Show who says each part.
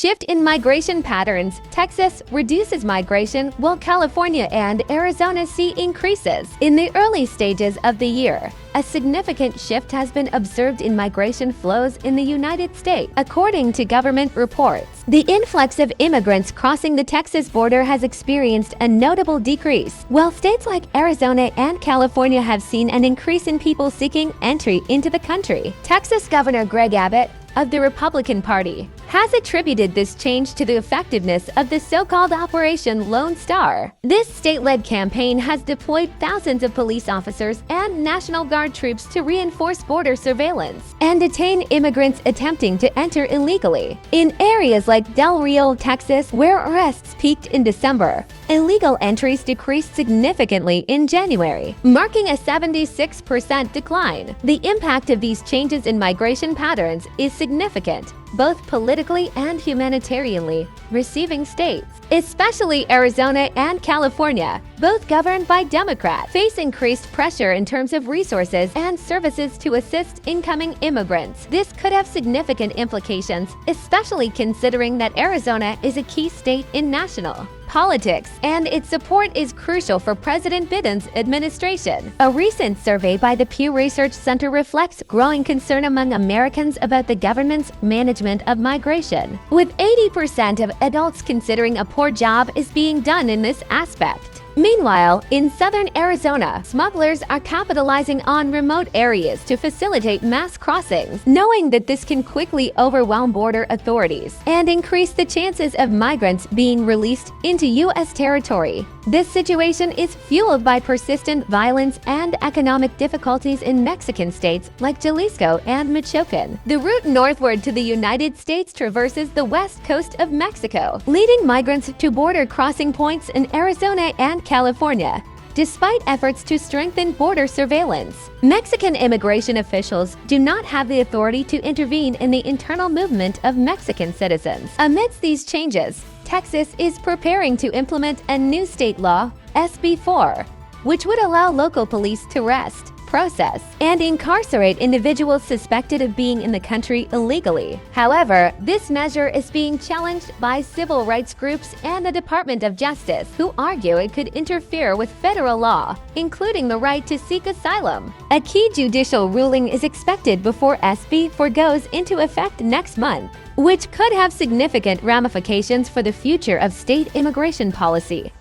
Speaker 1: Shift in migration patterns. Texas reduces migration while California and Arizona see increases. In the early stages of the year, a significant shift has been observed in migration flows in the United States, according to government reports. The influx of immigrants crossing the Texas border has experienced a notable decrease, while states like Arizona and California have seen an increase in people seeking entry into the country. Texas Governor Greg Abbott, of the Republican Party, has attributed this change to the effectiveness of the so-called Operation Lone Star. This state-led campaign has deployed thousands of police officers and National Guard troops to reinforce border surveillance and detain immigrants attempting to enter illegally. In areas like Del Rio, Texas, where arrests peaked in December, illegal entries decreased significantly in January, marking a 76% decline. The impact of these changes in migration patterns is significant, both politically and humanitarianly. Receiving states, especially Arizona and California, both governed by Democrats, face increased pressure in terms of resources and services to assist incoming immigrants. This could have significant implications, especially considering that Arizona is a key state in national politics, and its support is crucial for President Biden's administration. A recent survey by the Pew Research Center reflects growing concern among Americans about the government's management of migration, with 80% of adults considering a poor job is being done in this aspect. Meanwhile, in southern Arizona, smugglers are capitalizing on remote areas to facilitate mass crossings, knowing that this can quickly overwhelm border authorities and increase the chances of migrants being released into U.S. territory. This situation is fueled by persistent violence and economic difficulties in Mexican states like Jalisco and Michoacan. The route northward to the United States traverses the west coast of Mexico, leading migrants to border crossing points in Arizona and California. Despite efforts to strengthen border surveillance, Mexican immigration officials do not have the authority to intervene in the internal movement of Mexican citizens. Amidst these changes, Texas is preparing to implement a new state law, SB 4, which would allow local police to arrest, process, and incarcerate individuals suspected of being in the country illegally. However, this measure is being challenged by civil rights groups and the Department of Justice, who argue it could interfere with federal law, including the right to seek asylum. A key judicial ruling is expected before SB 4 goes into effect next month, which could have significant ramifications for the future of state immigration policy.